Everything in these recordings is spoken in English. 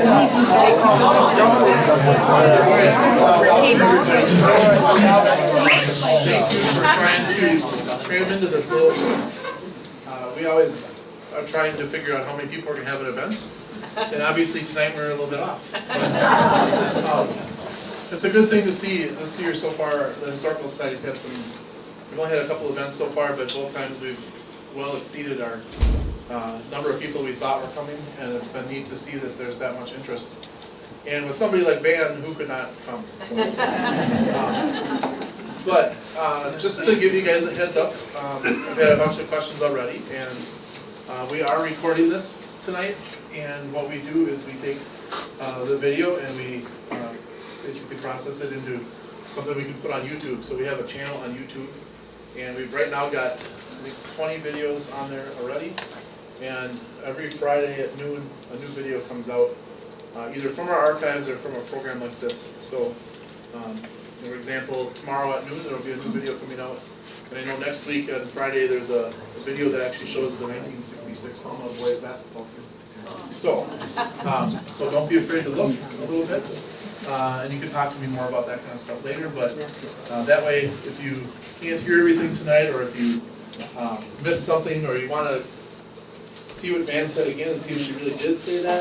Thank you for trying to cram into this little. We always are trying to figure out how many people are going to have at events, and obviously tonight we're a little bit off. It's a good thing to see this year so far. The Historical Society's had some. We've only had a couple events so far, but both times we've well exceeded our number of people we thought were coming, and it's been neat to see that there's that much interest. And with somebody like Van, who could not come? So, but just to give you guys a heads up, I've had a bunch of questions already, and we are recording this tonight. And what we do is we take the video and we basically process it into something we can put on YouTube. So we have a channel on YouTube, and we've right now got, I think, 20 videos on there already. And every Friday at noon, a new video comes out, either from our archives or from a program like this. So, for example, tomorrow at noon there will be a new video coming out. And I know next week on Friday there's a video that actually shows the 1966 Alma boys basketball team. So don't be afraid to look a little bit. And you can talk to me more about that kind of stuff later. But that way, if you can't hear everything tonight, or if you missed something, or you want to see what Van said again and see if she really did say that,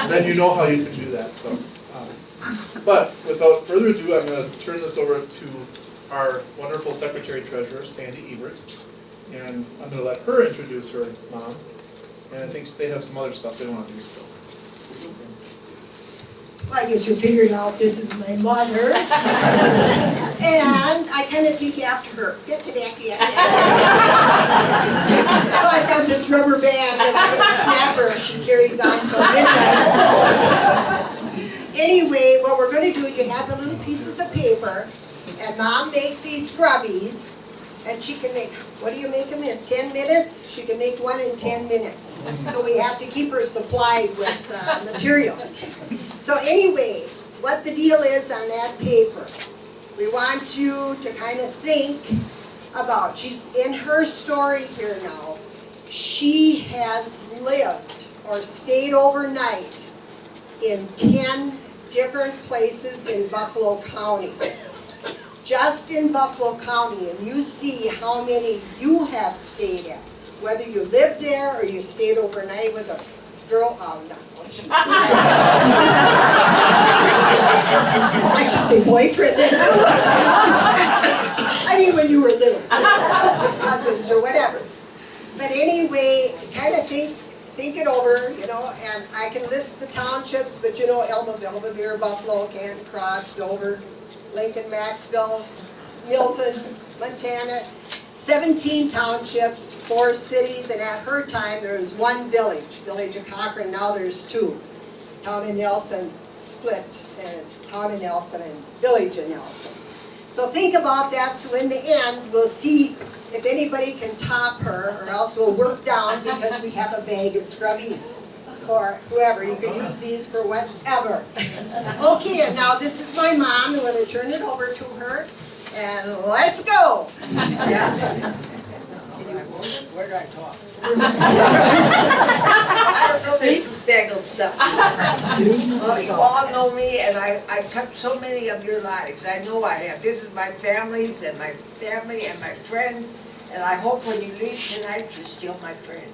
then you know how you can do that. So, but without further ado, I'm going to turn this over to our wonderful Secretary-Treasurer, Sandy Ebert, and I'm going to let her introduce her mom, and I think they have some other stuff they want to do. So, well, I guess you figured out this is my mother, and I kind of take after her. So I've got this rubber band that I'm going to snap her if she carries on till midnight. Anyway, what we're going to do, you have the little pieces of paper, and Mom makes these scrubbies, and she can make, what do you make them in, 10 minutes? She can make one in 10 minutes. So we have to keep her supplied with material. So anyway, what the deal is on that paper, we want you to kind of think about, she's in her story here now, she has lived or stayed overnight in 10 different places in Buffalo County. Just in Buffalo County, and you see how many you have stayed at. Whether you lived there or you stayed overnight with a girl, I should say boyfriend then too. I mean when you were little, cousins or whatever. But anyway, kind of think it over, you know, and I can list the townships, but you know, Alma, Belvedere, Buffalo, Canton Cross, Dover, Lincoln, Maxville, Milton, Montana, 17 townships, 4 cities, and at her time there was 1 village, Village of Cochran. Now there's 2. Town of Nelson split, and it's Town of Nelson and Village of Nelson. So think about that, so in the end we'll see if anybody can top her, or else we'll work down because we have a bag of scrubbies. Or whoever, you can use these for whatever. Okay, and now this is my mom. I'm going to turn it over to her, and let's go. Where do I talk? Dangled stuff. Well, you all know me, and I touched so many of your lives. I know I have. This is my family's, and my family, and my friends. And I hope when you leave tonight, you're still my friend.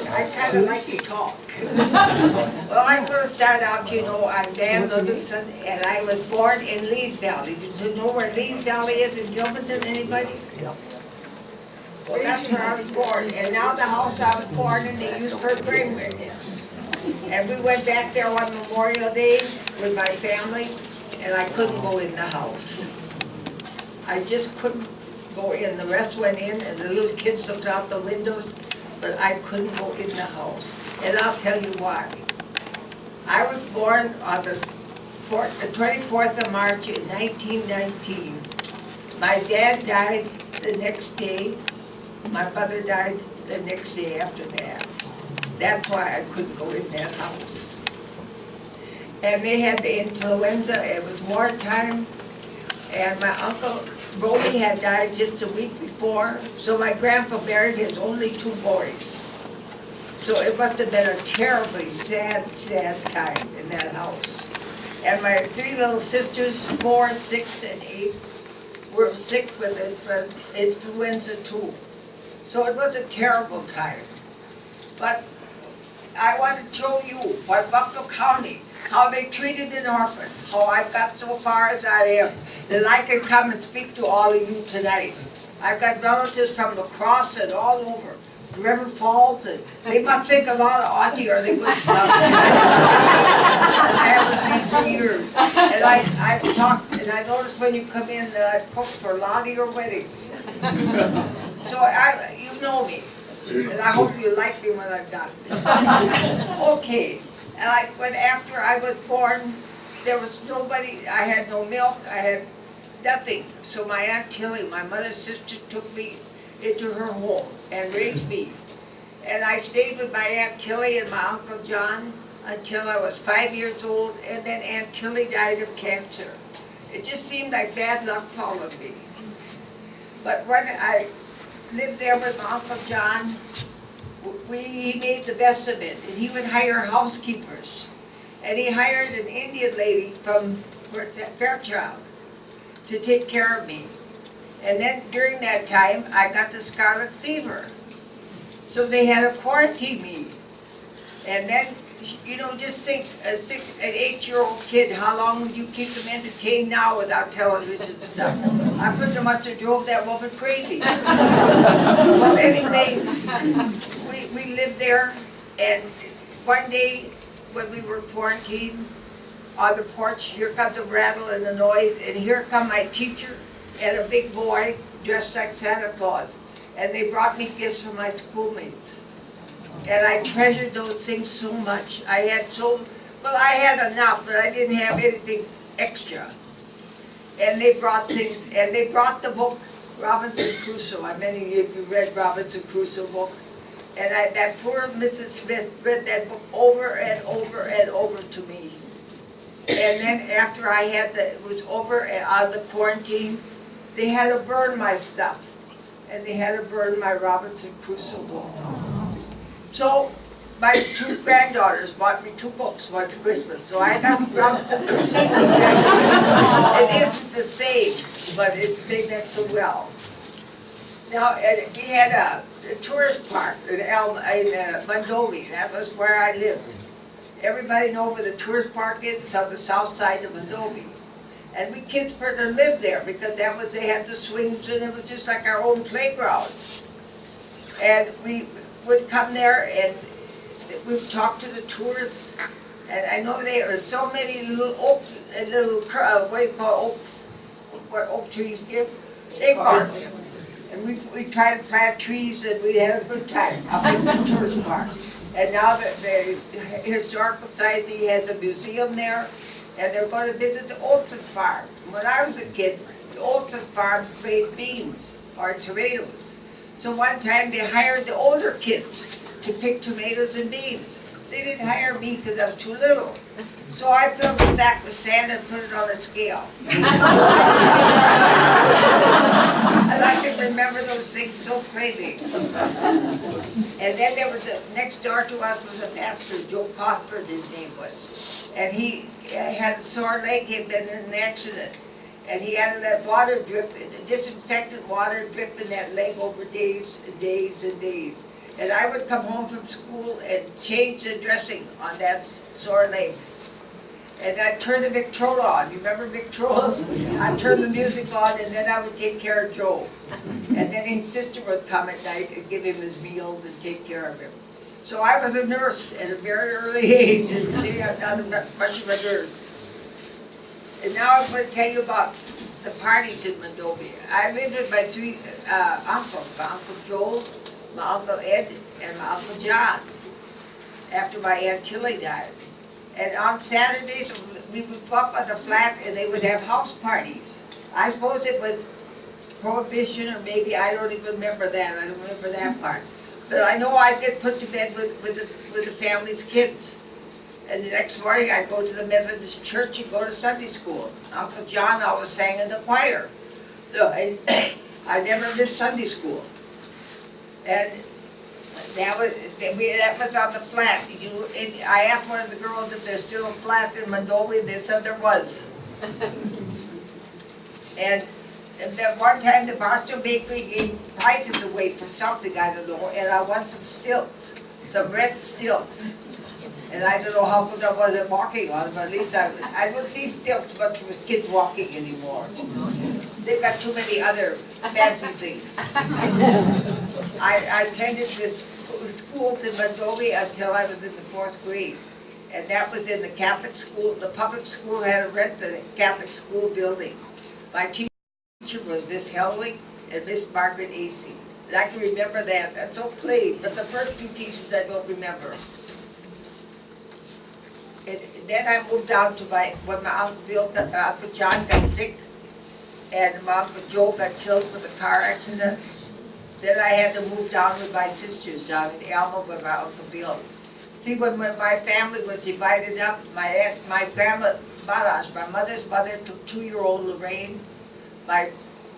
I kind of like to talk. Well, I'm going to start out, you know, I'm Dan Ludwigson, and I was born in Lees Valley. Did you know where Lees Valley is in Gilmanton, anybody? Well, that's where I was born. And now the house I was born in, they used for Greenwich. And we went back there on Memorial Day with my family, and I couldn't go in the house. I just couldn't go in. The rest went in, and the little kids looked out the windows, but I couldn't go in the house. And I'll tell you why. I was born on the 24th of March in 1919. My dad died the next day. My mother died the next day after that. That's why I couldn't go in that house. And they had the influenza. It was wartime. And my uncle Brody had died just a week before, so my grandpa buried his only 2 boys. So it must have been a terribly sad, sad time in that house. And my 3 little sisters, 4, 6, and 8, were sick with influenza too. So it was a terrible time. But I want to show you what Buffalo County, how they treated an orphan, how I got so far as I am, that I can come and speak to all of you tonight. I've got relatives from La Crosse and all over, River Falls, and they must think a lot of Auntie or they wouldn't come. I haven't seen for years. And I've talked, and I noticed when you come in that I cook for a lot of your weddings. So you know me. And I hope you like me when I'm done. Okay, and when after I was born, there was nobody, I had no milk, I had nothing. So my Aunt Tilly, my mother's sister, took me into her home and raised me. And I stayed with my Aunt Tilly and my Uncle John until I was 5 years old, and then Aunt Tilly died of cancer. It just seemed like bad luck followed me. But when I lived there with my Uncle John, he made the best of it, and he would hire housekeepers. And he hired an Indian lady from Fairchild to take care of me. And then during that time, I got the scarlet fever. So they had to quarantine me. And then, you know, just think, an 8-year-old kid, how long would you keep them entertained now without television stuff? I pretty much drove that woman crazy. Well, anyway, we lived there, and one day when we were quarantined, on the porch, here comes the rattle and the noise, and here come my teacher and a big boy dressed like Santa Claus. And they brought me gifts from my schoolmates. And I treasured those things so much. I had enough, but I didn't have anything extra. And they brought things, and they brought the book, Robinson Crusoe. Many of you read Robinson Crusoe book. And that poor Mrs. Smith read that book over and over and over to me. And then after it was over on the quarantine, they had to burn my stuff. And they had to burn my Robinson Crusoe book. So my 2 granddaughters bought me 2 books once Christmas. So I got Robinson Crusoe. It isn't the same, but they did so well. Now, we had a tourist park in Mondovi. That was where I lived. Everybody know where the tourist park is? It's on the south side of Mondovi. And we kids further lived there because they had the swings and it was just like our own playground. And we would come there and we would talk to the tourists. And I know there were so many little what do you call oak trees give? Acorns. And we tried to plant trees and we had a good time up in the tourist park. And now the Historical Society has a museum there, and they're going to visit the Olson Farm. When I was a kid, the Olson Farm made beans or tomatoes. So one time they hired the older kids to pick tomatoes and beans. They didn't hire me because I was too little. So I filled the sack with sand and put it on a scale. And I can remember those things so clearly. And then there was next door to us was a pastor, Joe Cosford his name was. And he had a sore leg, he had been in an accident. And he had that water drip, disinfectant water drip in that leg over days and days and days. And I would come home from school and change the dressing on that sore leg. And I'd turn the Victrola on. You remember Victrolas? I'd turn the music on and then I would take care of Joe. And then his sister would come at night and give him his meals and take care of him. So I was a nurse at a very early age, and today I'm not much of a nurse. And now I'm going to tell you about the parties in Mondovi. I lived with my 3 uncles, my Uncle Joel, my Uncle Ed, and my Uncle John, after my Aunt Tilly died. And on Saturdays, we would go up on the flat and they would have house parties. I suppose it was Prohibition, or maybe, I don't even remember that. I don't remember that part. But I know I'd get put to bed with the family's kids. And the next morning, I'd go to the Methodist church and go to Sunday school. Uncle John always sang in the choir. So I never missed Sunday school. And that was on the flat. I asked one of the girls if there's still a flat in Mondovi, they said there was. And that one time the Boston Bakery gave prizes away for something, I don't know, and I won some stilts, some red stilts. And I don't know how good I was at walking on them, but at least I don't see stilts much with kids walking anymore. They've got too many other fancy things. I attended this schools in Mondovi until I was in the 4th grade. And that was in the Catholic school. The public school had to rent the Catholic school building. My teacher was Miss Helwig and Miss Margaret Acey. And I can remember that. That's so plain, but the first few teachers I don't remember. And then I moved down to when my Uncle John got sick, and my Uncle Joe got killed with a car accident. Then I had to move down with my sisters down in Alma with my Uncle Bill. See, when my family was divided up, my grandma Balash, my mother's mother, took 2-year-old Lorraine. My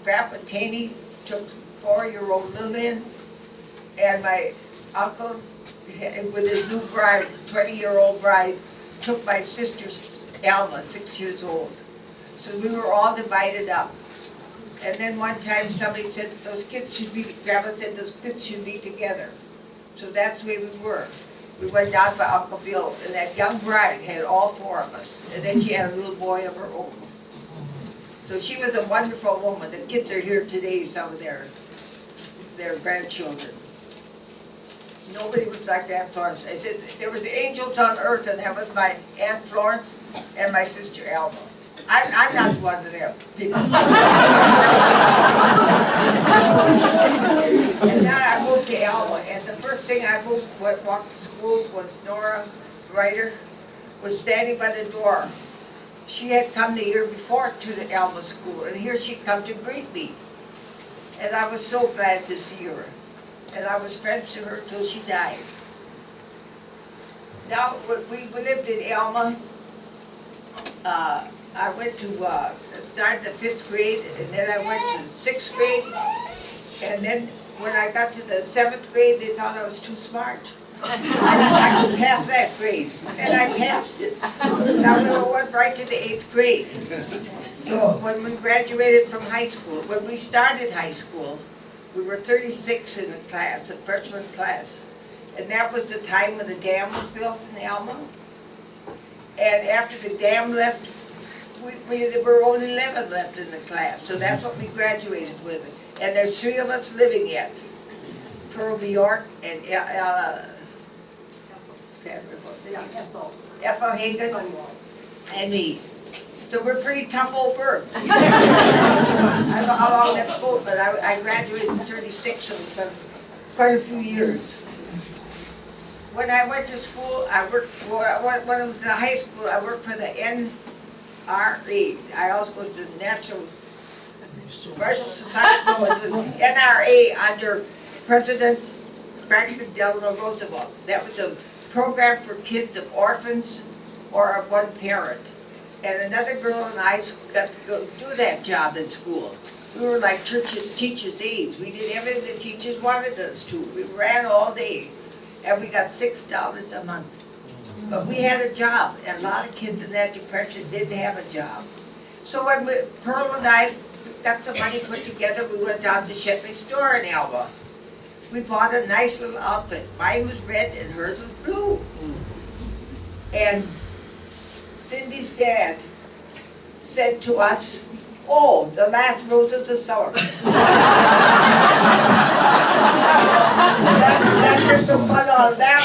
grandpa Taney took 4-year-old Lillian. And my uncle, with his new bride, 20-year-old bride, took my sister Alma, 6 years old. So we were all divided up. And then one time somebody said, Grandma said those kids should be together. So that's the way we were. We went down by Uncle Bill, and that young bride had all 4 of us. And then she had a little boy of her own. So she was a wonderful woman. The kids are here today, some of their grandchildren. Nobody was like Aunt Florence. I said, there was angels on earth, and that was my Aunt Florence and my sister Alma. I'm not one of them people. And then I moved to Alma, and the first thing I walked to school was Nora Ryder was standing by the door. She had come the year before to the Alma school, and here she'd come to greet me. And I was so glad to see her. And I was friends to her till she died. Now, we lived in Alma. I went to, started the 5th grade, and then I went to 6th grade. And then when I got to the 7th grade, they thought I was too smart. I could pass that grade, and I passed it. Now we went right to the 8th grade. So when we graduated from high school, when we started high school, we were 36 in the class, the freshman class. And that was the time when the dam was built in Alma. And after the dam left, there were only 11 left in the class. So that's what we graduated with. And there's 3 of us living yet. Pearl, New York, and Ethel Hagen, and me. So we're pretty tough old birds. I don't know how long that's for, but I graduated in 36, so it's been quite a few years. When I went to school, I worked when I was in high school, I worked for the NRA. I also went to the National Commercial Society, no, it was NRA under President Franklin Delano Roosevelt. That was a program for kids of orphans or of one parent. And another girl and I got to go do that job in school. We were like teachers' aides. We did everything the teachers wanted us to. We ran all day. And we got $6 a month. But we had a job, and a lot of kids in that depression didn't have a job. So when Pearl and I got some money put together, we went down to Shepley's store in Alma. We bought a nice little outfit. Mine was red and hers was blue. And Cindy's dad said to us, "Oh, the last roses of summer." That took some fun on that.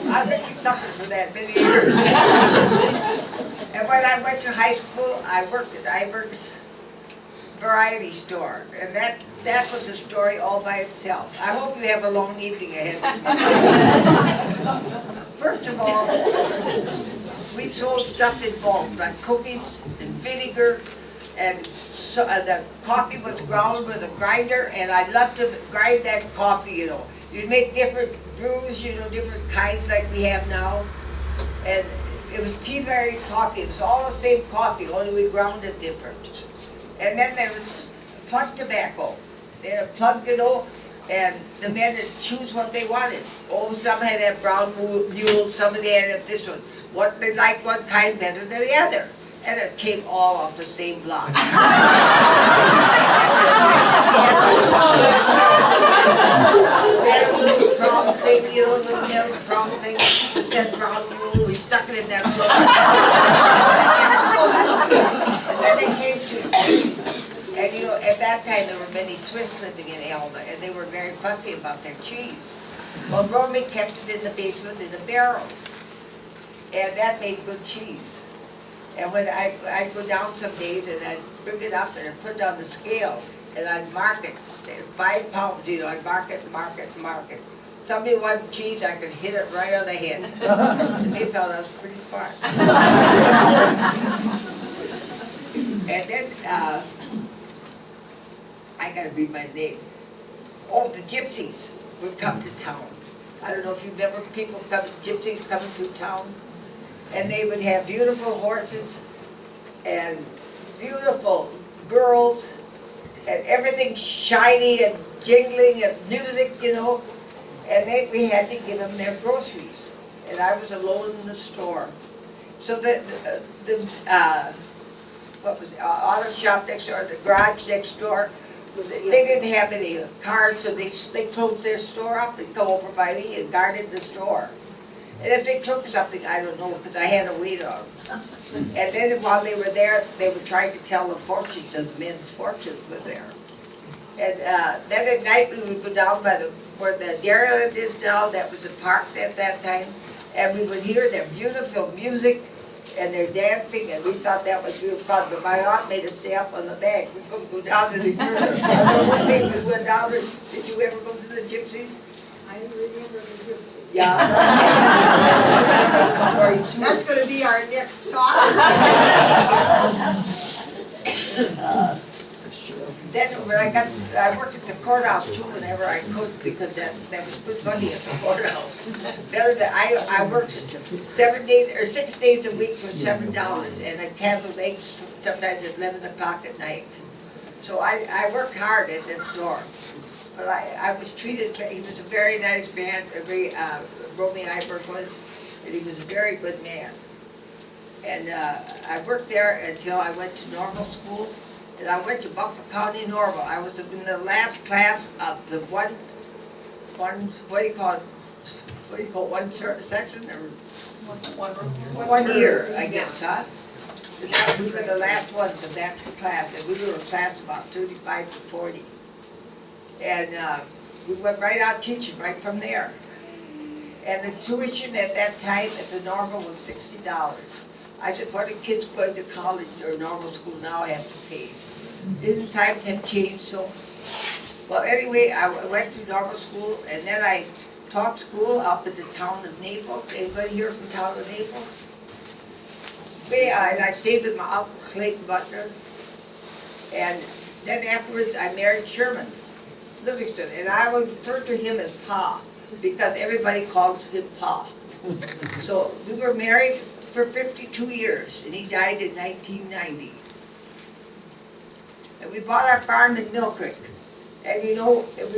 I really suffered for that many years. And when I went to high school, I worked at Iberg's variety store, and that was a story all by itself. I hope you have a long evening ahead. First of all, we sold stuff in bulk, like cookies and vinegar, and so, the coffee was ground with a grinder, and I loved to grind that coffee, you know. You'd make different brews, you know, different kinds like we have now. And it was peaberry coffee, it was all the same coffee, only we ground it different. And then there was plug tobacco, they had plug, and the men would choose what they wanted. Oh, some had that brown mule, some of them had this one. What they liked one kind better than the other. And it came all off the same block. That little brown thing, little brown thing, it said brown mule, we stuck it in that block. And then they came to cheese. And at that time there were many Swiss living in Alma, and they were very fussy about their cheese. Well, Romy kept it in the basement in a barrel, and that made good cheese. And when I'd go down some days and I'd bring it up and I'd put it on the scale and I'd mark it, 5 pounds, I'd mark it. Somebody wanted cheese, I could hit it right on the head. And they thought I was pretty smart. And then, I gotta read my name. Oh, the gypsies would come to town. I don't know if you remember people gypsies coming through town. And they would have beautiful horses and beautiful girls and everything shiny and jingling and music, and we had to give them their groceries. And I was alone in the store. So the auto shop next door, the garage next door, they didn't have any cars, so they closed their store up and come over by me and guarded the store. And if they took something, I don't know, because I had a wait on them. And then while they were there, they were trying to tell the fortunes, and the men's fortunes were there. And then at night, we would go down by where the dairyland is now, that was a park at that time, and we would hear their beautiful music and their dancing, and we thought that was real fun. But my aunt made us stay up on the bank. We couldn't go down any further. I think we went down there. Did you ever go to the gypsies? I remember the gypsies. Yeah. That's gonna be our next talk. Then when I worked at the courthouse too whenever I could, because that was good money at the courthouse. I worked 6 days a week for $7, and I handled eggs sometimes at 11 o'clock at night. So I worked hard at that store. But I was treated, he was a very nice man, Romy Iberg was, and he was a very good man. And I worked there until I went to normal school, and I went to Buffalo County Normal. I was in the last class of the one section, or? 1 year, I guess, huh? We were the last ones of that class, and we were a class about 35 to 40. And we went right out teaching right from there. And the tuition at that time at the normal was $60. I said, what are kids going to college or normal school now have to pay? Didn't times have changed so? Well, anyway, I went to normal school, and then I taught school up at the town of Naples. Anybody here from the town of Naples? And I stayed with my uncle Clayton Butler. And then afterwards, I married Sherman Ludwigson, and I would refer to him as Pa, because everybody called him Pa. So we were married for 52 years, and he died in 1990. And we bought our farm in Mill Creek. And we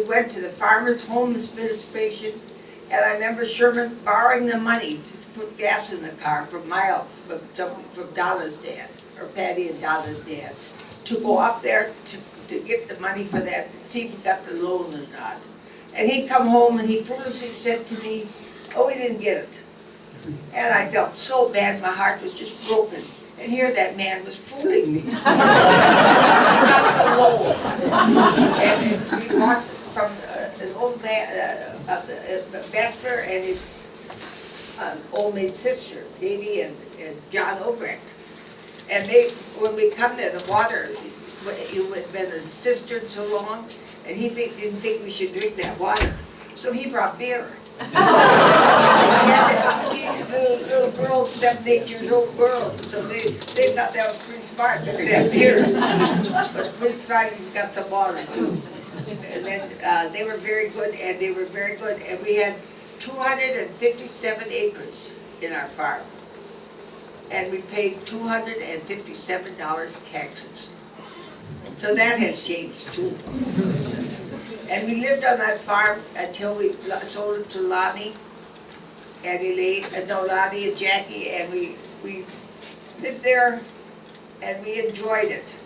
went to the Farmers Home Administration, and I remember Sherman borrowing the money to put gas in the car for miles from Donna's dad, or Patty and Donna's dad, to go up there to get the money for that, see if we got the loan or not. And he'd come home and he foolishly said to me, oh, we didn't get it. And I felt so bad, my heart was just broken. And here that man was fooling me. He got the loan. And we bought from an old man, a bachelor and his old maid sister, Katie and John Obrecht. And when we come to the water, it had been a cistern so long, and he didn't think we should drink that water. So he brought beer. He had little girls, 7, 8 years old girls, so they thought that was pretty smart to have beer. But this Friday we got some water too. And then they were very good, and we had 257 acres in our farm. and we paid $257 taxes. So that has changed too. And we lived on that farm until we sold it to Lonnie and Lonnie and Jackie, and we lived there and we enjoyed it.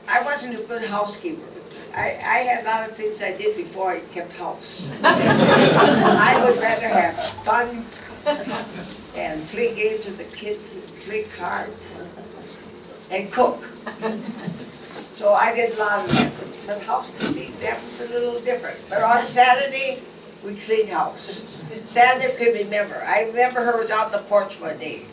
I wasn't a good housekeeper. I had a lot of things I did before I kept house. I would rather have fun and play games with the kids and play cards and cook. So I did a lot of that. But housekeeping, that was a little different. But on Saturday, we cleaned house. Saturday, I could remember. I remember her was out the porch one day.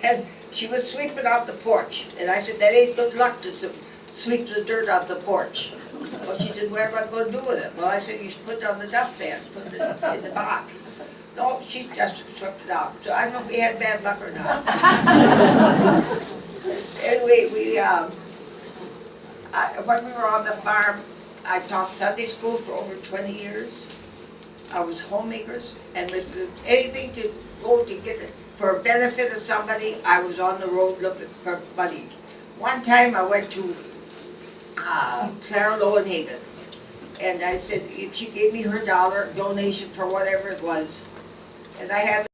And she was sweeping out the porch. And I said, that ain't good luck to sweep the dirt out the porch. Well, she said, what am I going to do with it? Well, I said, you should put it on the dustpan, put it in the box. No, she just swept it out. So I don't know if we had bad luck or not. Anyway, when we were on the farm, I taught Sunday school for over 20 years. I was homemakers, and with anything to go to get it for a benefit of somebody, I was on the road looking for money. One time I went to Clara Lowenhagen, and I said, if she gave me her $1 donation for whatever it was, and I had a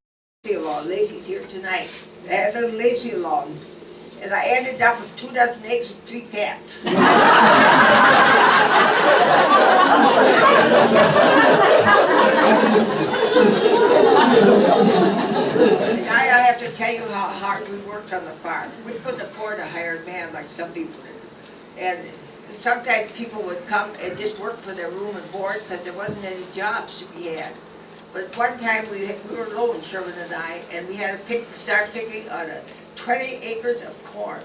Lacey along, Lacey's here tonight, I had a little Lacey along, and I ended up with 2 dozen eggs and 3 cats. And I have to tell you how hard we worked on the farm. We couldn't afford a hired man like some people did. And sometimes people would come and just work for their room and board because there wasn't any jobs to be had. But one time we were alone, Sherman and I, and we had to start picking on 20 acres of corn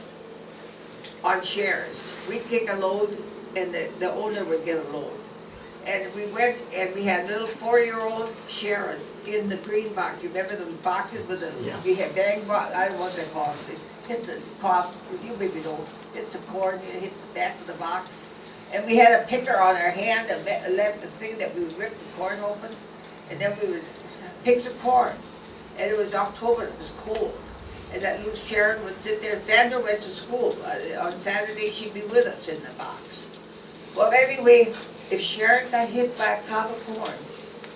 on shares. We'd take a load and the owner would get a load. And we went and we had little 4-year-old Sharon in the green box. You remember those boxes with the, we had bang box, I don't know what they call it. They hit the top, you maybe know, hits the corn, you hit the back of the box. And we had a picker on our hand that left the thing that we would rip the corn open. And then we would pick the corn. And it was October, it was cold. And that little Sharon would sit there. Sandra went to school. On Saturday, she'd be with us in the box. Well, anyway, if Sharon got hit by a cob of corn,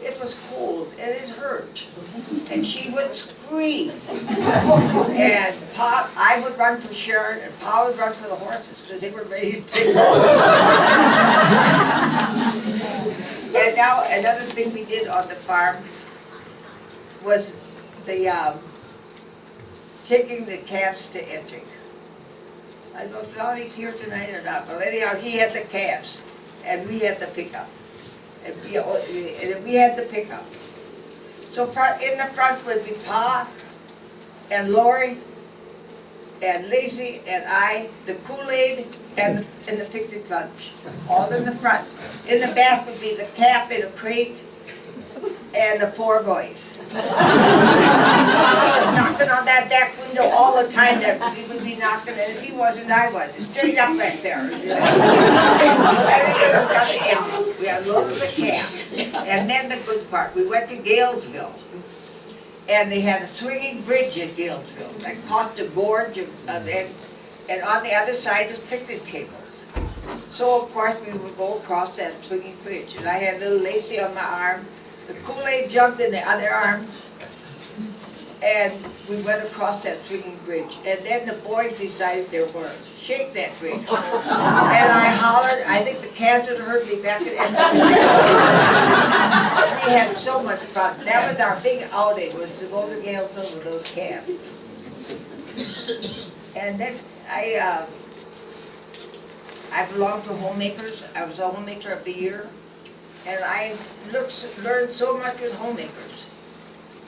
it was cold and it hurt. And she would scream. And Pa, I would run for Sharon, and Pa would run for the horses because they were ready to take off. And now, another thing we did on the farm was the taking the calves to entering. I don't know if Lonnie's here tonight or not, but anyhow, he had the calves, and we had the pickup. And we had the pickup. So in the front would be Pa, and Lori, and Lacey, and I, the Kool-Aid, and the picnic lunch, all in the front. In the back would be the calf in a crate, and the 4 boys. Knocking on that back window all the time. That he would be knocking, and if he wasn't, I was. Straight up back there. We had a look at the calf. And then the good part, we went to Galesville. And they had a swinging bridge at Galesville that caught the gorge, and on the other side was picnic tables. So, of course, we would go across that swinging bridge. And I had little Lacey on my arm, the Kool-Aid jug in the other arm, and we went across that swinging bridge. And then the boys decided they were going to shake that bridge. And I hollered, I think the calves would have heard me back at We had so much fun. That was our big outing, was to go to Galesville with those calves. And then I belonged to Homemakers. I was a Homemaker of the Year. And I learned so much with Homemakers.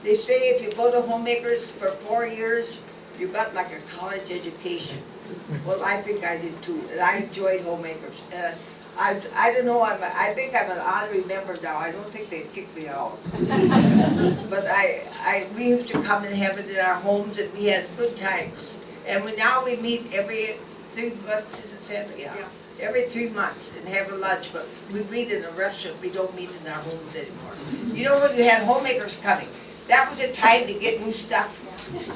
They say if you go to Homemakers for 4 years, you got like a college education. Well, I think I did too, and I enjoyed Homemakers. And I don't know, I think I'm an honorary member now. I don't think they'd kick me out. But we used to come and have it in our homes, and we had good times. And now we meet every 3 months, is it Sandra? Yeah. Every 3 months and have a lunch, but we meet in a restaurant. We don't meet in our homes anymore. You know when you had Homemakers coming, That was the time to get new stuff.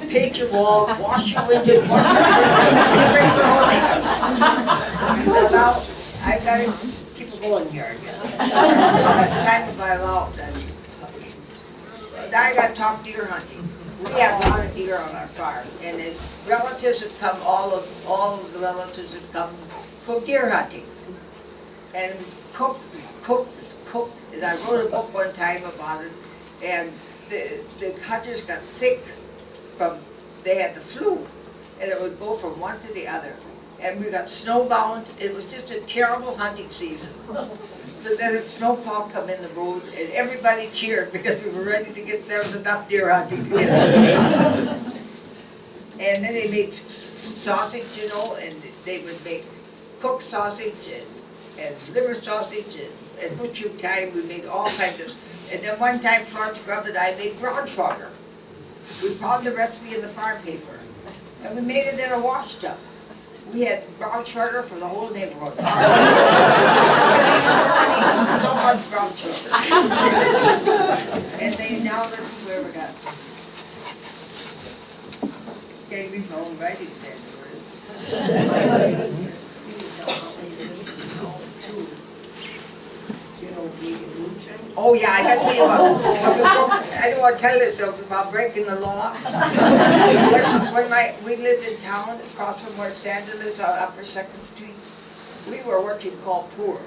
Paint your wall, wash your windows, wash your windows. Now, I've got to keep it going here, I guess. It's time to buy a lot then. Now I got to talk deer hunting. We have a lot of deer on our farm, and the relatives have come, all of the relatives have come from deer hunting. And cook, and I wrote a book one time about it, and the hunters got sick from, they had the flu, and it would go from one to the other. And we got snowbound, it was just a terrible hunting season. But then the snowplow come in the road, and everybody cheered because we were ready to get, there was enough deer hunting to get. And then they made sausage, you know, and they would make cooked sausage and liver sausage and butcher time. We made all kinds of, and then one time Florence Grubb and I made Braunschweiger. We found the recipe in the farm paper, and we made it in a wash tub. We had Braunschweiger for the whole neighborhood. So much Braunschweiger. And they now listen where we got. Can't leave my own writing set. Oh yeah, I got to tell you about, I don't want to tell this about breaking the law. When we lived in town, across from where Sandra lives on Upper 2nd Street, we were what you'd call poor.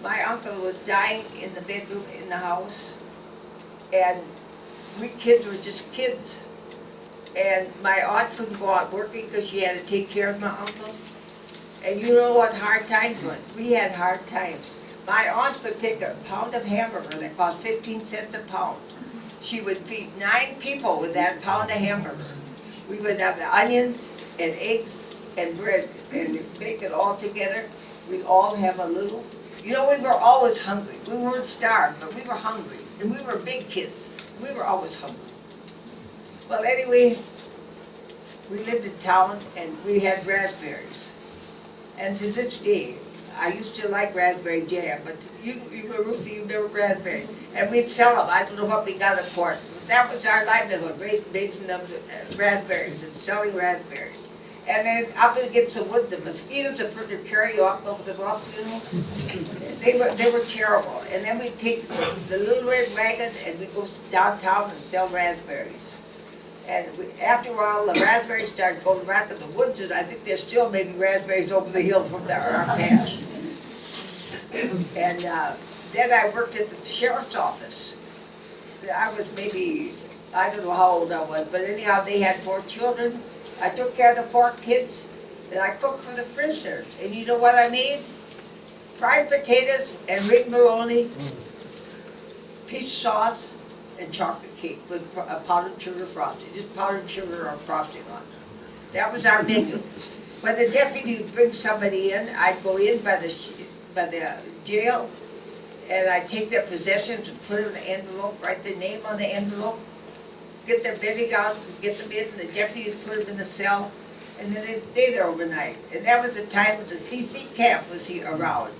My uncle was dying in the bedroom in the house, and we kids were just kids. And my aunt couldn't go out working because she had to take care of my uncle. And you know what hard times were? We had hard times. My aunt would take a pound of hamburger that cost 15 cents a pound. She would feed 9 people with that pound of hamburger. We would have the onions and eggs and bread and bake it all together. We'd all have a little. You know, we were always hungry. We weren't starved, but we were hungry. And we were big kids. We were always hungry. Well, anyway, we lived in town and we had raspberries. And to this day, I used to like raspberry jam, but you were Ruthie, you never raspberries. And we'd sell them. I don't know what we got it for. That was our livelihood, raising them raspberries and selling raspberries. And then up against the wood, the mosquitoes that put their carry off over the bluff, you know, they were terrible. And then we'd take the little red wagon and we'd go downtown and sell raspberries. And after a while, the raspberries started going back in the woods, and I think there's still maybe raspberries over the hill from our patch. And then I worked at the sheriff's office. I was maybe, I don't know how old I was, but anyhow, they had 4 children. I took care of the 4 kids, and I cooked for the prisoners. And you know what I made? Fried potatoes and rigmarole, peach sauce, and chocolate cake with a powdered sugar frosting, just powdered sugar or frosting on it. That was our menu. When the deputy would bring somebody in, I'd go in by the jail, and I'd take their possessions and put it in the envelope, write their name on the envelope, get their bedding out, get them in, and the deputy would put them in the cell, and then they'd stay there overnight. And that was the time when the CC camp was here around.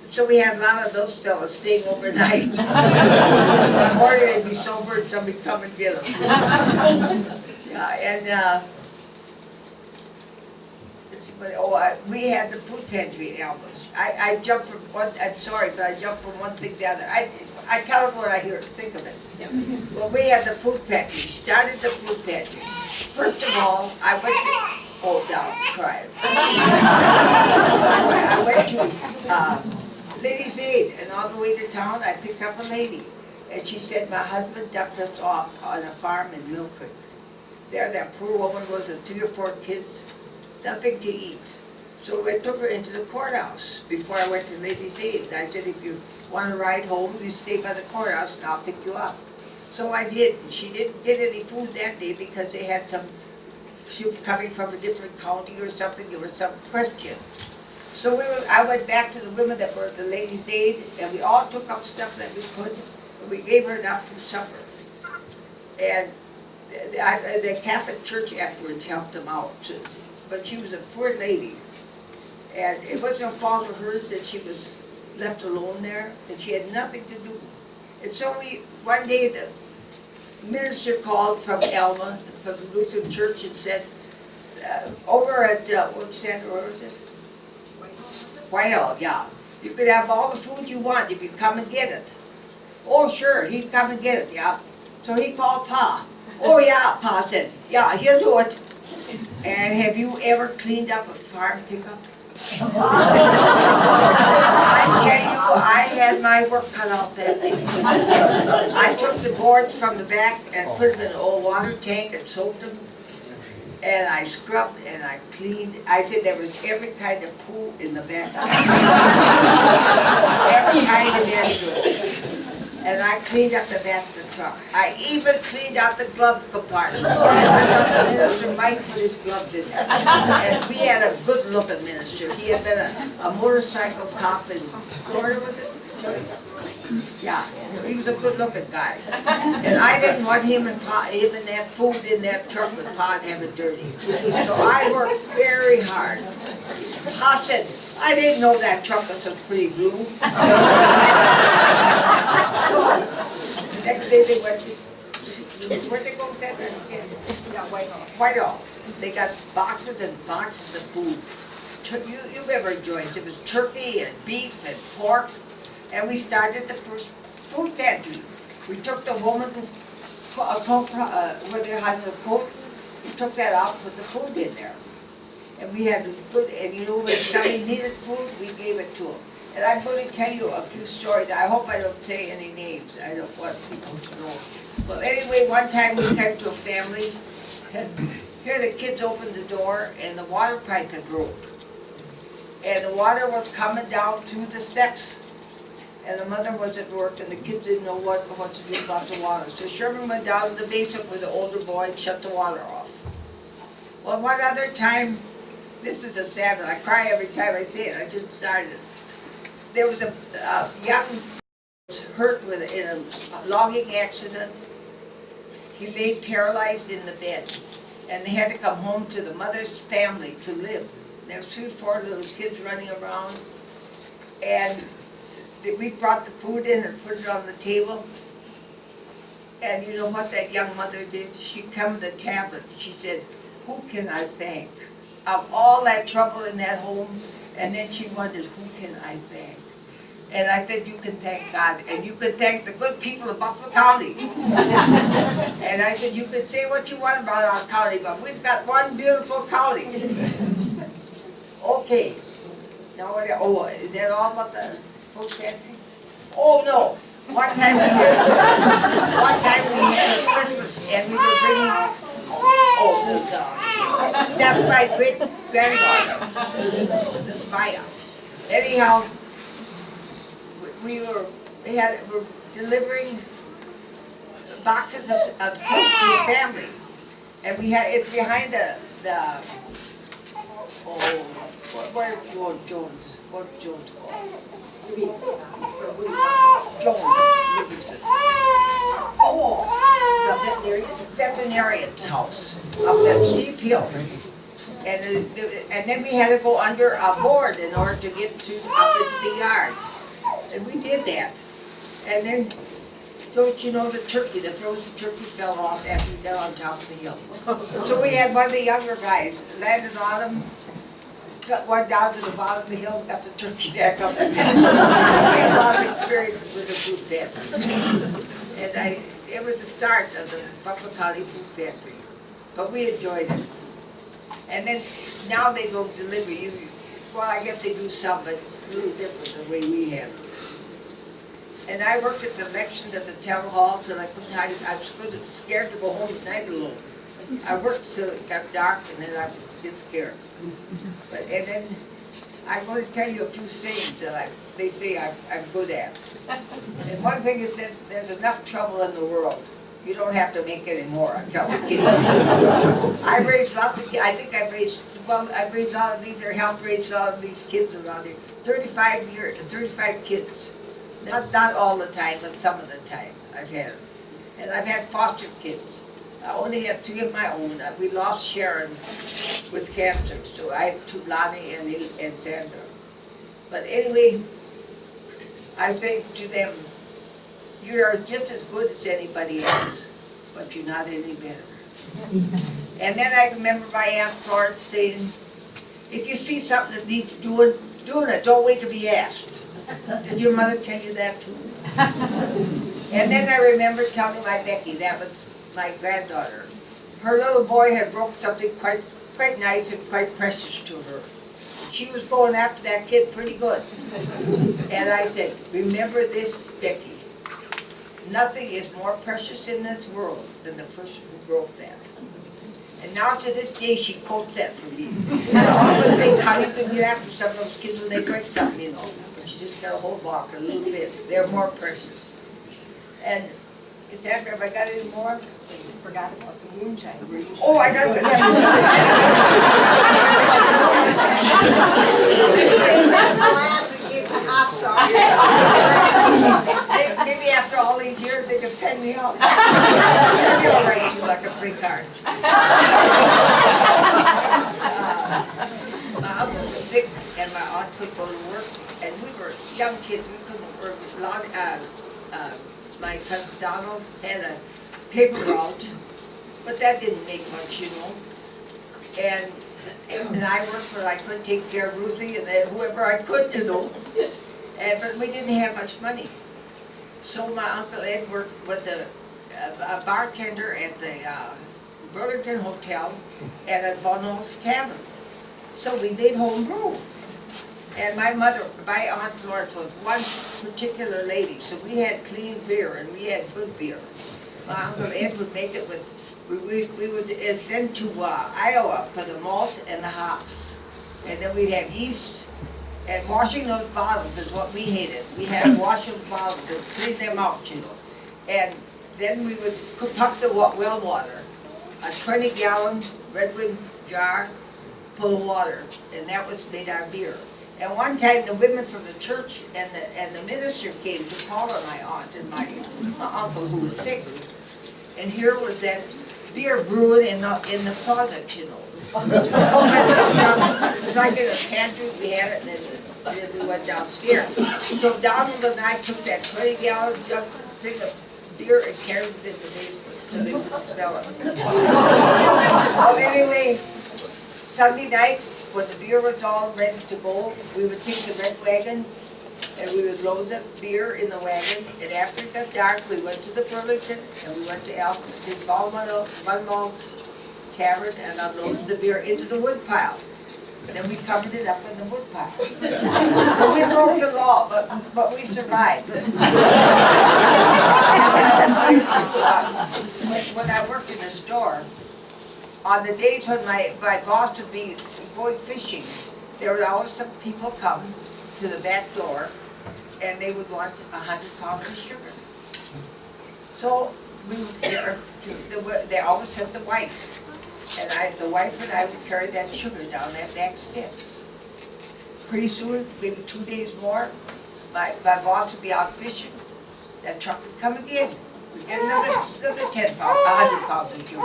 So we had a lot of those fellas staying overnight. In the morning they'd be sober and somebody come and get them. We had the food pantry at Alma's. I jumped from one, I'm sorry, but I jumped from one thing to the other. I tell them what I hear, think of it. Well, we had the food pantry, started the food pantry. First of all, I went to, down, crying. I went to, Ladies' Aid, and on the way to town, I picked up a lady, and she said, my husband dumped us off on a farm in Mill Creek. There, that poor woman was with 3 or 4 kids, nothing to eat. So I took her into the courthouse before I went to Ladies' Aid. And I said, if you want to ride home, you stay by the courthouse and I'll pick you up. So I did, and she didn't get any food that day because they had some, she was coming from a different county or something, there was some question. So I went back to the women that were at the Ladies' Aid, and we all took up stuff that we could, and we gave her enough for supper. And the Catholic Church afterwards helped them out, but she was a poor lady. And it wasn't a fault of hers that she was left alone there, and she had nothing to do. And so one day, minister called from Alma, from the Lutheran church, and said, over at, what center, where was it? Whitehall, yeah. You could have all the food you want if you come and get it. Oh, sure, he'd come and get it, yeah. So he called Pa. Oh, yeah, Pa said, yeah, he'll do it. And have you ever cleaned up a farm pickup? I tell you, I had my work cut out that day. I took the boards from the back and put them in an old water tank and soaked them. And I scrubbed and I cleaned. I said there was every kind of poo in the back. Every kind of issue. And I cleaned up the back of the truck. I even cleaned out the glove compartment. I thought the minister might put his gloves in there. And we had a good-looking minister. He had been a motorcycle cop in Florida, was it? Yeah, he was a good-looking guy. And I didn't want him and that food in that truck with Pa and have it dirty. So I worked very hard. Pa said, I didn't know that truck was so pretty blue. Next day they went to, where'd they go with that? Yeah, Whitehall. They got boxes and boxes of food. You remember joints, it was turkey and beef and pork. And we started the first food pantry. We took the woman's, where they had the coats, we took that out, put the food in there. And we had food, and you know, when somebody needed food, we gave it to them. And I'm going to tell you a few stories. I hope I don't say any names. I don't want people to know. Well, anyway, one time we came to a family, and here the kids opened the door, and the water pipe had broke. And the water was coming down through the steps. And the mother was at work, and the kids didn't know what to do about the water. So Sherman went down to the basement with the older boy and shut the water off. Well, one other time, this is a sad one. I cry every time I say it. I just started. There was a young hurt in a logging accident. He lay paralyzed in the bed, and they had to come home to the mother's family to live. There were 3 or 4 little kids running around, and we brought the food in and put it on the table. And you know what that young mother did? She come with a tablet. She said, who can I thank? Of all that trouble in that home, and then she wondered, who can I thank? And I said, you can thank God, and you can thank the good people of Buffalo County. And I said, you can say what you want about our county, but we've got one beautiful county. Okay. Now what? Oh, is that all about the food pantry? Oh no! One time we had a Christmas, and we were bringing. Oh, the dog. That's my great granddaughter, Maya. Anyhow, we were delivering boxes of food to the family, and we had it's behind where's Jones? What's Jones called? Jones, Ludwigson. The veterinarian's house up that steep hill. And then we had to go under a board in order to get up into the yard. And we did that. And then, don't you know the frozen turkey fell off after we got on top of the hill. So we had one of the younger guys landed on him, went down to the bottom of the hill, got the turkey back up again. We had a lot of experiences with the food pantry. And it was the start of the Buffalo County Food Pantry. But we enjoyed it. And then, now they don't deliver you. Well, I guess they do some, but it's a little different the way we handle it. And I worked at the elections at the town hall till I was scared to go home at night alone. I worked till it got dark, and then I would get scared. And then I'm going to tell you a few sayings that they say I'm good at. And one thing is that there's enough trouble in the world. You don't have to make any more, I tell the kids. I raised lots of kids. I think I've raised a lot of these, or helped raise a lot of these kids around here. 35 kids. Not all the time, but some of the time I've had them. And I've had foster kids. I only have 3 of my own. We lost Sharon with cancer, so I have 2, Lonnie and Sandra. But anyway, I say to them, you're just as good as anybody else, but you're not any better. And then I remember my Aunt Florence saying, if you see something that needs doing it, don't wait to be asked. Did your mother tell you that too? And then I remember telling my Becky, that was my granddaughter, her little boy had broke something quite nice and quite precious to her. She was going after that kid pretty good. And I said, remember this, Becky, nothing is more precious in this world than the person who broke that. And now to this day, she quotes that for me. I often think how you can get after some of those kids when they break something, you know. But you just gotta hold back a little bit. They're more precious. And is that, have I got any more? You forgot about the moonshine. Oh, I got it. Maybe after all these years, they can pen me out. Maybe I'll write you like a free card. My uncle was sick, and my aunt could go to work, and we were young kids. We couldn't work. My cousin Donald had a paper route, but that didn't make much, you know. And I worked for, I couldn't take care of Ruthie and then whoever I could, you know. But we didn't have much money. So my Uncle Ed was a bartender at the Burlington Hotel and at Von Holt's Tavern. So we made home brew. And my Aunt Florence was one particular lady, so we had clean beer and we had good beer. My Uncle Ed would make it with, we would send to Iowa for the malt and the hops. And then we'd have yeast, and washing those bottles is what we hated. We had to wash those bottles and clean them out, you know. And then we would pump the well water, a 20-gallon Red Wing jar full of water, and that was made our beer. And one time the women from the church and the minister came to call on my aunt and my uncle who was sick. And here was that beer brewing in the closet, you know. It was like in a pantry, we had it, and then we went downstairs. So Donald and I took that 20-gallon thing of beer and carried it in the basement so they wouldn't smell it. Well, anyway, Sunday night, when the beer was all ready to go, we would take the red wagon and we would load the beer in the wagon. And after it got dark, we went to the Burlington and we went to Alma Tavern and unloaded the beer into the wood pile. And then we covered it up in the wood pile. So we broke the law, but we survived. When I worked in the store, on the days when my boss would be going fishing, there would always some people come to the back door and they would want 100 pounds of sugar. So they always sent the wife. And the wife and I would carry that sugar down that back steps. Pretty soon, maybe 2 days more, my boss would be out fishing. That truck would come again. We'd get another 100 pounds of sugar.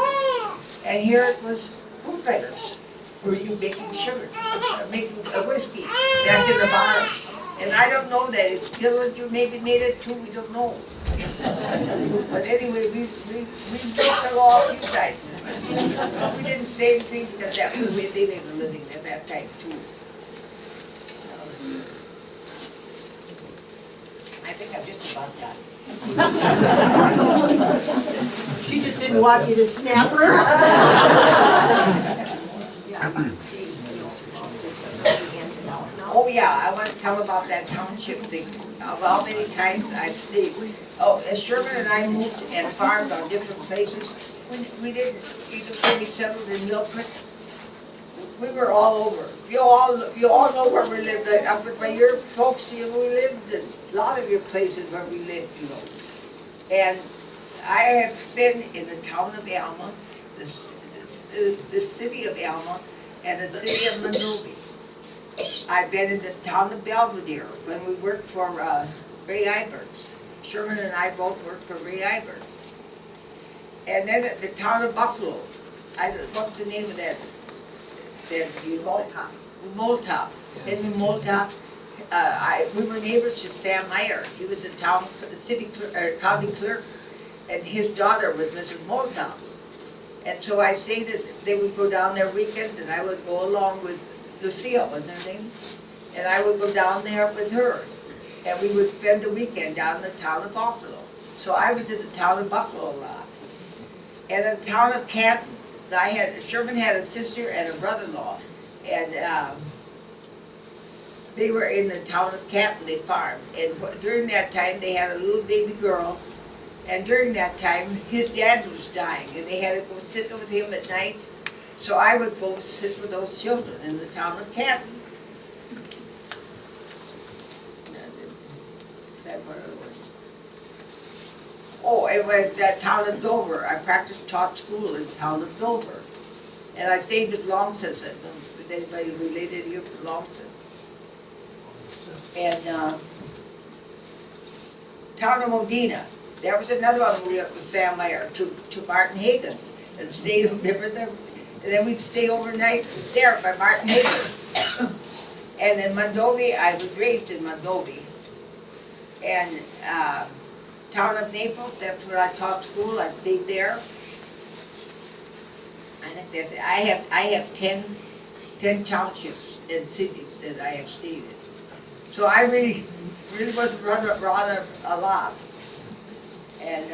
And here it was bootleggers. Were you making sugar, making whiskey back in the bottoms? And I don't know that if Dillinger maybe made it too, we don't know. But anyway, we broke the law a few times. We didn't say anything because that was the way they made a living at that time too. I think I'm just about done. She just didn't want you to snap her. Oh yeah, I want to tell about that township thing. Of how many times I've seen. Oh, as Sherman and I moved and farmed on different places, we didn't, even when we settled in Mill Creek, we were all over. You all know where we lived. Up with your folks, we lived in a lot of your places where we lived, you know. And I have been in the town of Alma, the city of Alma, and the city of Monrovia. I've been in the town of Belvedere when we worked for Ray Iberts. Sherman and I both worked for Ray Iberts. And then at the town of Buffalo, what's the name of that? Moltop. In Moltop, we were neighbors to Sam Meyer. He was a county clerk. and his daughter was Mrs. Motown. And so I say that they would go down there weekends, and I would go along with Lucille, was her name? And I would go down there with her, and we would spend the weekend down in the town of Buffalo. So I was in the town of Buffalo a lot. And in the town of Canton, Sherman had a sister and a brother-in-law, and they were in the town of Canton, they farmed. And during that time, they had a little baby girl, and during that time, his dad was dying, and they had to go sit with him at night. So I would go sit with those children in the town of Canton. Is that where it was? Oh, it was that town of Dover. I taught school in the town of Dover. And I stayed with Longsons. Is anybody related here to Longsons? And town of Modena. There was another one we went with Sam Meyer to Martin Hagen's and stayed, remember them? And then we'd stay overnight there by Martin Hagen's. And in Mondovi, I was raised in Mondovi. And town of Naples, that's where I taught school. I stayed there. I think that's it. I have 10 townships and cities that I have stayed in. So I really was running around a lot. And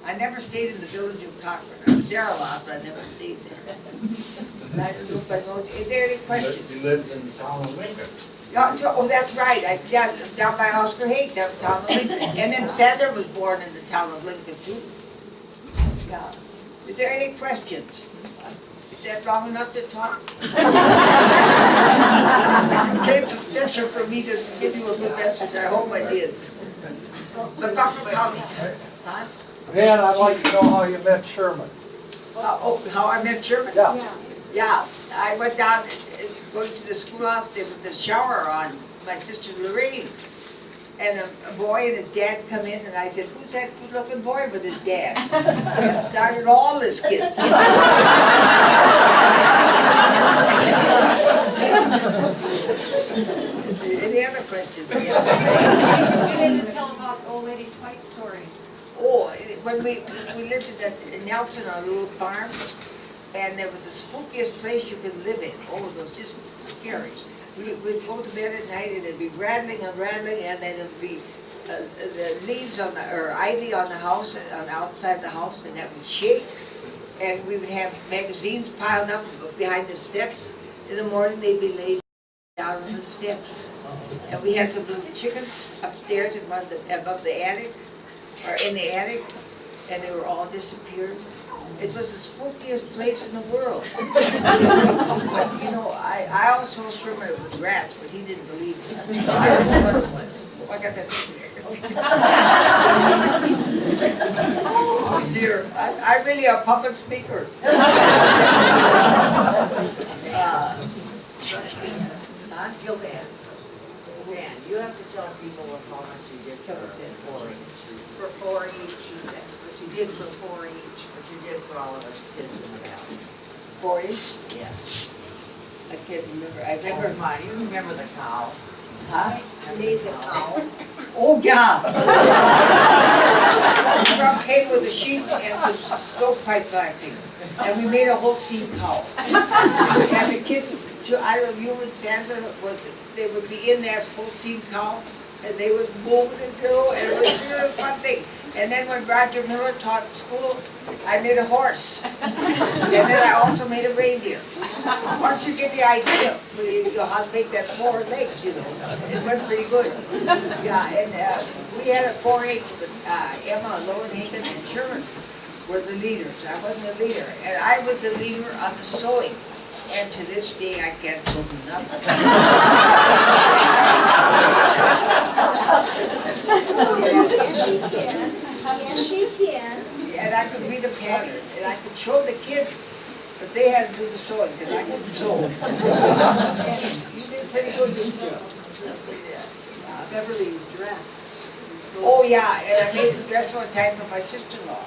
I never stayed in the village of Cochran. I was there a lot, but I never stayed there. And I don't know if I know, is there any questions? You lived in the town of Lincoln. Oh, that's right, down by Oscar Hague, that was town of Lincoln. And then Sandra was born in the town of Lincoln too. Yeah. Is there any questions? Is that long enough to talk? It's special for me to give you a good message, I hope I did. But Buffalo County, huh? Dan, I'd like to know how you met Sherman. How I met Sherman? Yeah. Yeah, I went down, going to the schoolhouse, there was a shower on my sister Lorraine. And a boy and his dad come in, and I said, who's that good-looking boy with his dad? And started all this kids. Any other questions? You didn't tell about old lady Twite's stories. Oh, when we lived in Nelson on a little farm, and there was the spookiest place you could live in. Oh, it was just scary. We'd go to bed at night and it'd be rattling and rattling, and then it'd be the leaves or ivy on the house, outside the house, and that would shake. And we would have magazines piled up behind the steps. In the morning, they'd be laid down on the steps. And we had some little chickens upstairs above the attic, or in the attic, and they were all disappeared. It was the spookiest place in the world. But, you know, I also assured him it was rats, but he didn't believe it. I don't know what it was. Oh, I got that thing there. Oh, dear. I'm really a public speaker. Gildan. Dan, you have to tell people how much you did for 4-H. For 4-H, she said, what you did for 4-H. What you did for all of us kids in the valley. 4-H? Yeah. I can't remember. I Oh, remember. come on, you remember the cow? Huh? I made the towel. Oh, yeah. We came with a sheet and some stovepipe backing, and we made a whole steam cow. And the kids, I don't know, you and Sandra, they would be in that full steam cow, and they would move and go, and it was really a fun thing. And then when Roger Miller taught school, I made a horse. And then I also made a reindeer. Once you get the idea, you know how to make that 4 legs, you know, it went pretty good. Yeah, and we had a 4-H, but Emma, Lowen Hagen, and Sherman were the leaders. I wasn't a leader, and I was the leader of the sewing. And to this day, I can't sew nothing. Yes, she can. Yes, she can. And I could read a pattern, and I could show the kids, but they had to do the sewing, because I couldn't sew. And you did pretty good, didn't you? Beverly's dress. Oh, yeah, and I made a dress one time for my sister-in-law.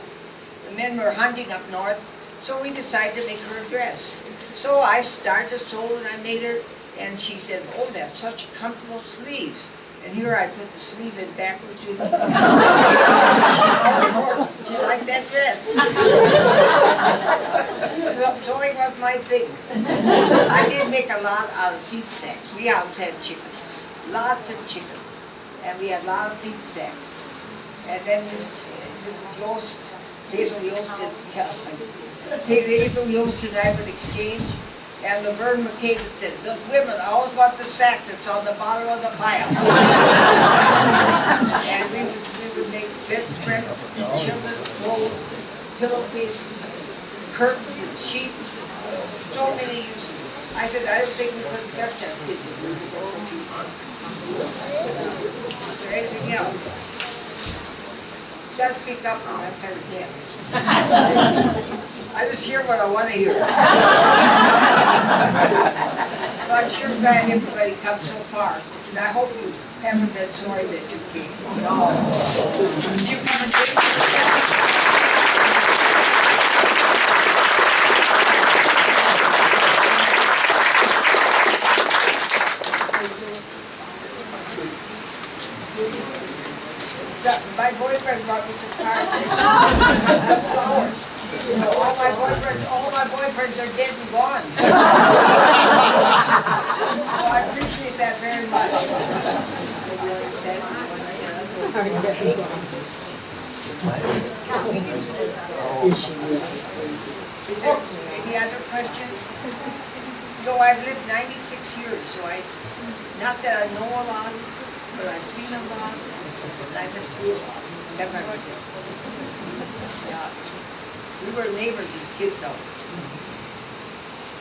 The men were hunting up north, so we decided to make her a dress. So I started to sew, and I made her, and she said, oh, that's such comfortable sleeves. And here I put the sleeve in backwards. She like that dress. Sewing was my thing. I did make a lot out of feed sacks. We always had chickens, lots of chickens, and we had a lot of feed sacks. And then this Yost, Hazel Yost and I would exchange. And Laverne McCabe said, those women always want the sack that's on the bottom of the pile. And we would make bedspreads, children's clothes, pillowcases, curtains and sheets, so many uses. I said, I don't think we could just kids. Is there anything else? Gotta speak up when I'm kind of deaf. I just hear what I want to hear. So I'm sure glad everybody comes so far, and I hope you haven't been sorry that you came. No. Did you come and take my boyfriend brought me some cards. Some flowers. All my boyfriends are dead and gone. So I appreciate that very much. Any other questions? You know, I've lived 96 years, so not that I know a lot, but I've seen a lot, and I've been through a lot. Yeah. We were neighbors as kids always.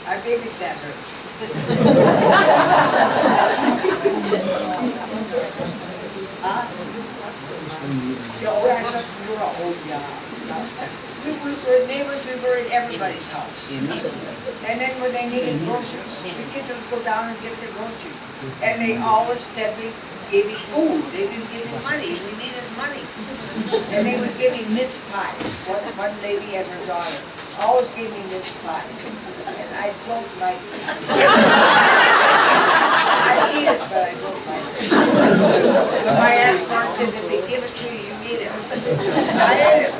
I babysat her. Huh? I thought we were all we were neighbors, we were in everybody's house. And then when they needed groceries, the kids would go down and get their groceries. And they always steadily gave me food. They didn't give me money. We needed money. And they would give me mince pie. One lady and her daughter always gave me mince pie. And I don't like it. I eat it, but I don't like it. But my aunt said, if they give it to you, you eat it. I ate it.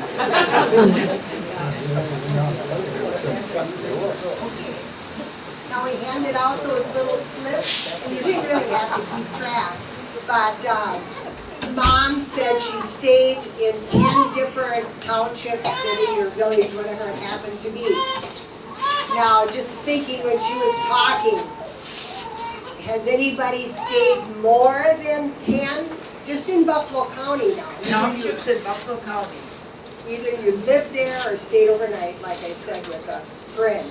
Okay. Now we handed out those little slips, and you didn't really have to keep track. But Mom said she stayed in 10 different townships, city or village, whatever it happened to be. Now, just thinking when she was talking, has anybody stayed more than 10? Just in Buffalo County now. No, just in Buffalo County. Either you lived there or stayed overnight, like I said, with a friend.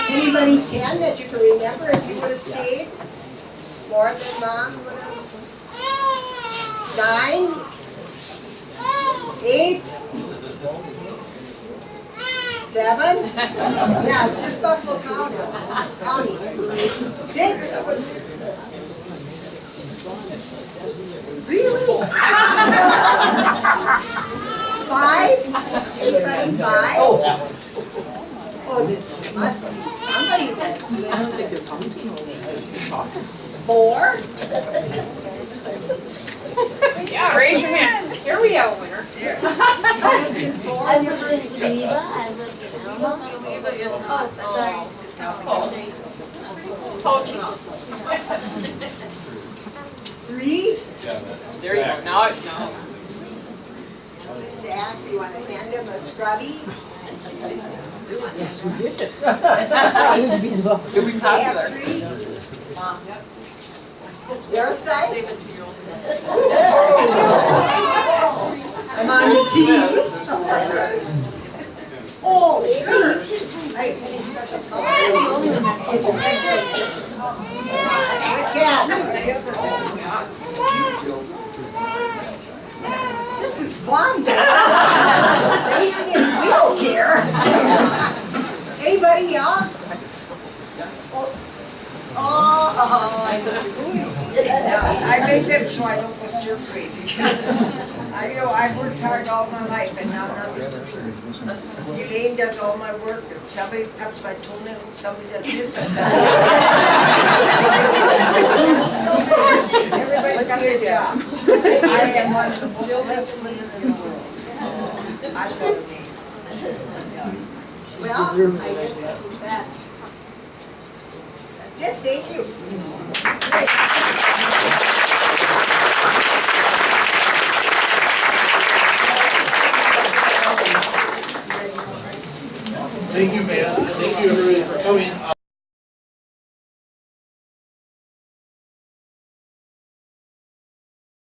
Anybody 10 that you can remember if you would have stayed? More than Mom would have? 9? 8? 7? Yeah, it's just Buffalo County. 6? Really? 5? Anybody 5? Oh, this must be somebody that's lived. 4? Yeah, raise your hand. Here we have a winner. You lived in 4 different. Leva, I lived in Alma. Close enough. 3? There you go. Now. Zach, you want to hand him a scrubby? You'll be They have popular. 3? Your style? I'm on the team. Oh, sure. Good cat. This is fun. Say your name. We don't care. Anybody else? I make them so I don't go stir crazy. I've worked hard all my life and now nothing. Elaine does all my work, if somebody cuts my toenails, somebody does this. Everybody's got their job. I am one of the best women in the world. I love me. Well, I guess that's it, thank you. Thank you, man. Thank you, everybody, for coming.